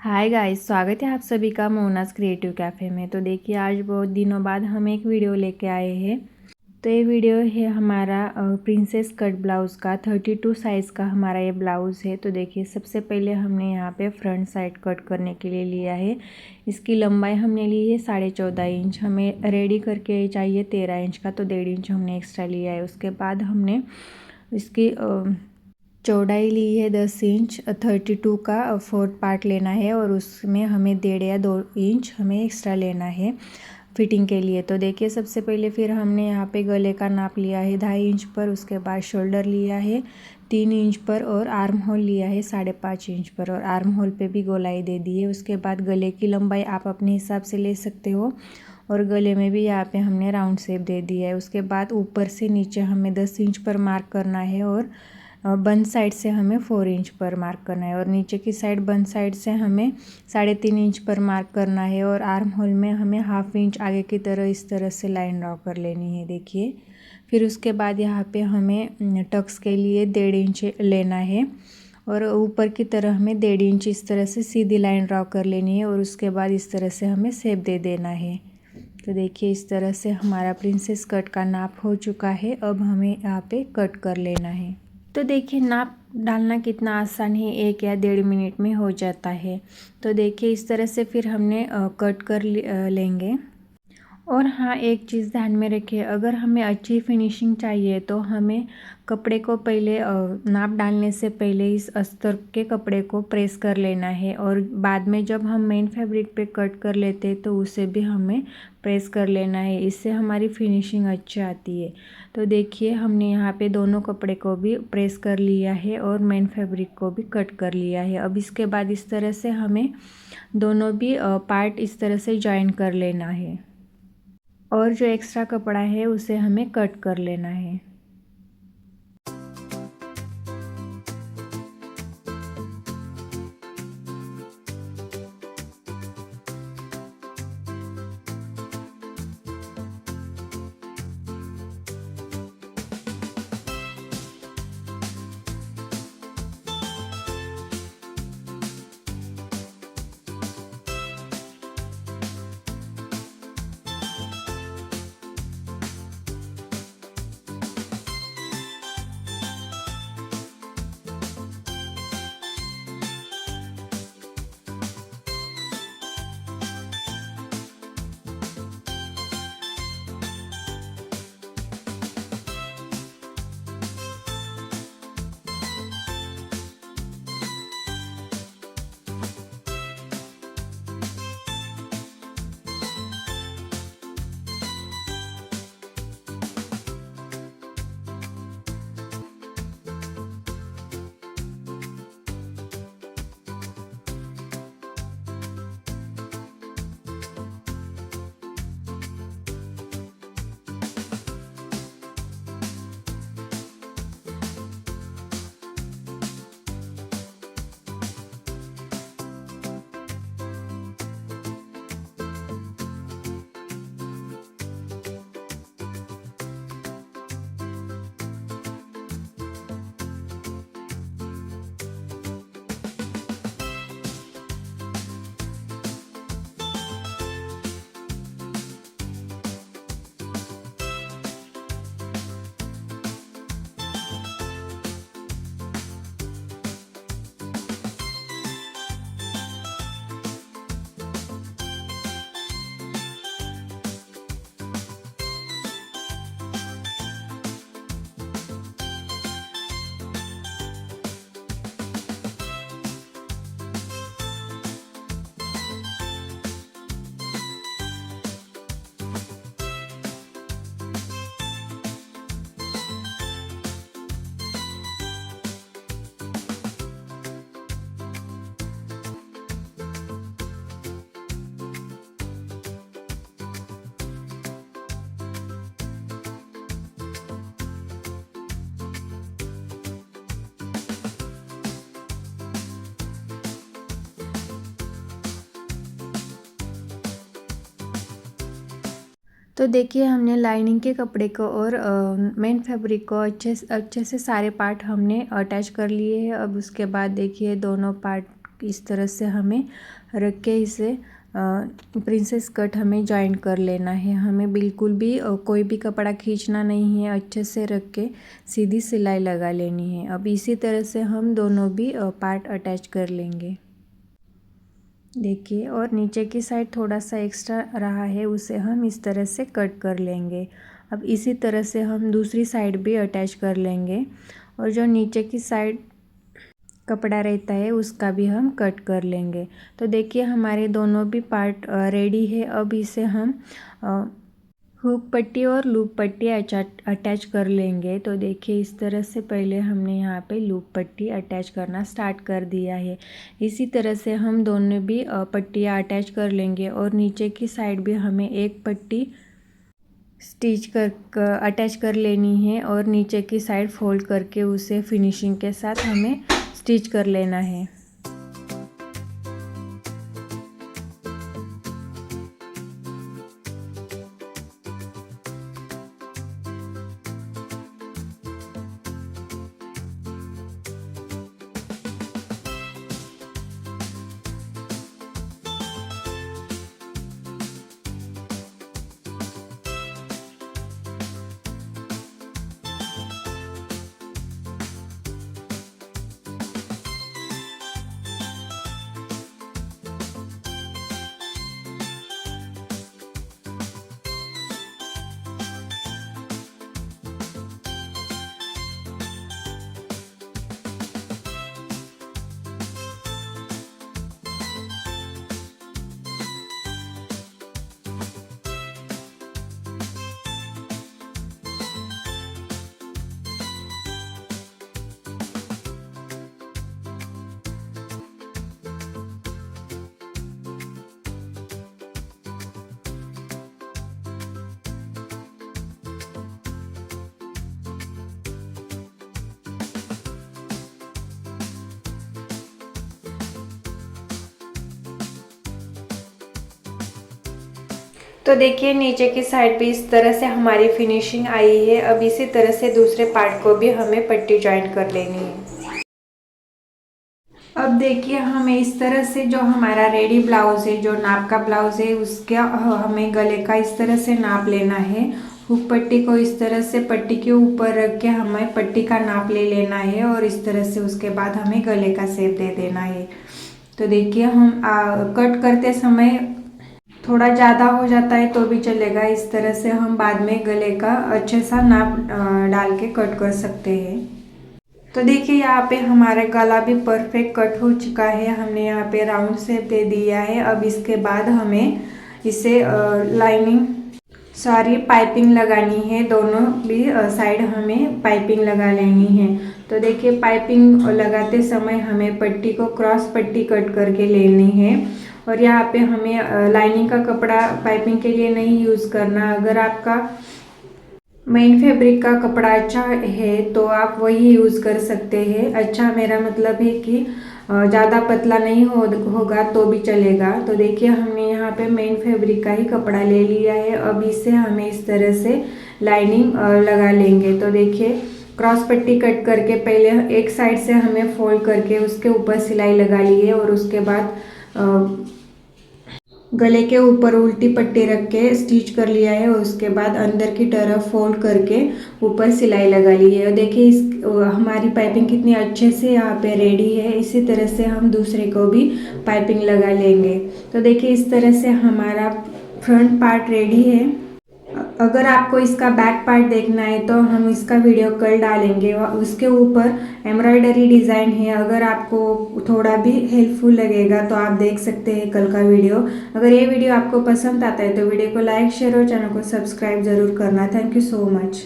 Hi guys, स्वागत है आप सभी का मोनास क्रिएटिव कैफ़े में। तो देखिए आज बहुत दिनों बाद हम एक वीडियो लेके आए हैं। तो ये वीडियो है हमारा प्रिंसेस कट ब्लाउज़ का 32 साइज़ का हमारा ये ब्लाउज़ है। तो देखिए सबसे पहले हमने यहाँ पे फ्रंट साइड कट करने के लिए लिया है। इसकी लंबाई हमने ली है 14.5 इंच। हमें रेडी करके चाहिए 13 इंच का, तो 1.5 इंच हमने एक्स्ट्रा लिया है। उसके बाद हमने इसकी चौड़ाई ली है 10 इंच। 32 का 4th पार्ट लेना है और उसमें हमें 1.5 या 2 इंच हमें एक्स्ट्रा लेना है फिटिंग के लिए। तो देखिए सबसे पहले फिर हमने यहाँ पे गले का नाप लिया है 2.5 इंच पर। उसके बाद शोल्डर लिया है 3 इंच पर और आर्म होल लिया है 5.5 इंच पर और आर्म होल पे भी गोलाई दे दी है। उसके बाद गले की लंबाई आप अपने हिसाब से ले सकते हो और गले में भी यहाँ पे हमने राउंड शेप दे दिया है। उसके बाद ऊपर से नीचे हमें 10 इंच पर मार्क करना है और बंद साइड से हमें 4 इंच पर मार्क करना है और नीचे की साइड बंद साइड से हमें 3.5 इंच पर मार्क करना है और आर्म होल में हमें 1/2 इंच आगे की तरह इस तरह से लाइन ड्रॉ कर लेनी है। देखिए फिर उसके बाद यहाँ पे हमें टक्स के लिए 1.5 इंच लेना है और ऊपर की तरह हमें 1.5 इंच इस तरह से सीधी लाइन ड्रॉ कर लेनी है और उसके बाद इस तरह से हमें शेप दे देना है। तो देखिए इस तरह से हमारा प्रिंसेस कट का नाप हो चुका है। अब हमें यहाँ पे कट कर लेना है। तो देखिए नाप डालना कितना आसान है, 1 या 1.5 मिनट में हो जाता है। तो देखिए इस तरह से फिर हमने कट कर लेंगे। और हाँ, एक चीज़ ध्यान में रखिए, अगर हमें अच्छी फिनिशिंग चाहिए तो हमें कपड़े को पहले नाप डालने से पहले इस अस्तर के कपड़े को प्रेस कर लेना है और बाद में जब हम मेन फैब्रिक पे कट कर लेते हैं तो उसे भी हमें प्रेस कर लेना है। इससे हमारी फिनिशिंग अच्छी आती है। तो देखिए हमने यहाँ पे दोनों कपड़े को भी प्रेस कर लिया है और मेन फैब्रिक को भी कट कर लिया है। अब इसके बाद इस तरह से हमें दोनों भी पार्ट इस तरह से जॉइन कर लेना है और जो एक्स्ट्रा कपड़ा है उसे हमें कट कर लेना है। तो देखिए हमने लाइनिंग के कपड़े को और मेन फैब्रिक को अच्छे से सारे पार्ट हमने अटैच कर लिए हैं। अब उसके बाद देखिए दोनों पार्ट इस तरह से हमें रख के इसे प्रिंसेस कट हमें जॉइन कर लेना है। हमें बिल्कुल भी कोई भी कपड़ा खींचना नहीं है, अच्छे से रख के सीधी सिलाई लगा लेनी है। अब इसी तरह से हम दोनों भी पार्ट अटैच कर लेंगे। देखिए, और नीचे की साइड थोड़ा सा एक्स्ट्रा रहा है, उसे हम इस तरह से कट कर लेंगे। अब इसी तरह से हम दूसरी साइड भी अटैच कर लेंगे और जो नीचे की साइड कपड़ा रहता है उसका भी हम कट कर लेंगे। तो देखिए हमारे दोनों भी पार्ट रेडी है। अब इसे हम हुक पट्टी और लूप पट्टी अटैच कर लेंगे। तो देखिए इस तरह से पहले हमने यहाँ पे लूप पट्टी अटैच करना स्टार्ट कर दिया है। इसी तरह से हम दोनों भी पट्टियाँ अटैच कर लेंगे और नीचे की साइड भी हमें एक पट्टी स्टिच कर अटैच कर लेनी है और नीचे की साइड फोल्ड करके उसे फिनिशिंग के साथ हमें स्टिच कर लेना है। तो देखिए नीचे की साइड पे इस तरह से हमारी फिनिशिंग आई है। अब इसी तरह से दूसरे पार्ट को भी हमें पट्टी ज्वाइन कर लेनी है। अब देखिए हमें इस तरह से जो हमारा रेडी ब्लाउज है, जो नाप का ब्लाउज है, उसका हमें गले का इस तरह से नाप लेना है। हुक पट्टी को इस तरह से पट्टी के ऊपर रख के हमें पट्टी का नाप ले लेना है और इस तरह से उसके बाद हमें गले का शेप दे देना है। तो देखिए हम कट करते समय थोड़ा ज़्यादा हो जाता है तो भी चलेगा। इस तरह से हम बाद में गले का अच्छे सा नाप डाल के कट कर सकते हैं। तो देखिए यहाँ पे हमारा गला भी परफेक्ट कट हो चुका है। हमने यहाँ पे राउंड शेप दे दिया है। अब इसके बाद हमें इसे लाइनिंग सारी पाइपिंग लगानी है। दोनों भी साइड हमें पाइपिंग लगा लेनी है। तो देखिए पाइपिंग लगाते समय हमें पट्टी को क्रॉस पट्टी कट करके लेनी है और यहाँ पे हमें लाइनिंग का कपड़ा पाइपिंग के लिए नहीं यूज़ करना। अगर आपका मेन फैब्रिक का कपड़ा अच्छा है तो आप वही यूज़ कर सकते हैं। अच्छा मेरा मतलब है कि ज़्यादा पतला नहीं होगा तो भी चलेगा। तो देखिए हमने यहाँ पे मेन फैब्रिक का ही कपड़ा ले लिया है। अब इसे हमें इस तरह से लाइनिंग लगा लेंगे। तो देखिए क्रॉस पट्टी कट करके पहले एक साइड से हमें फोल्ड करके उसके ऊपर सिलाई लगा ली है और उसके बाद गले के ऊपर उल्टी पट्टी रख के स्टिच कर लिया है और उसके बाद अंदर की तरफ फोल्ड करके ऊपर सिलाई लगा ली है। और देखिए हमारी पाइपिंग कितनी अच्छे से यहाँ पे रेडी है। इसी तरह से हम दूसरे को भी पाइपिंग लगा लेंगे। तो देखिए इस तरह से हमारा फ्रंट पार्ट रेडी है। अगर आपको इसका बैक पार्ट देखना है तो हम इसका वीडियो कल डालेंगे। उसके ऊपर एम्ब्रॉयडरी डिज़ाइन है। अगर आपको थोड़ा भी हेल्पफुल लगेगा तो आप देख सकते हैं कल का वीडियो। अगर ये वीडियो आपको पसंद आता है तो वीडियो को लाइक शेयर और चैनल को सब्सक्राइब ज़रूर करना। Thank you so much.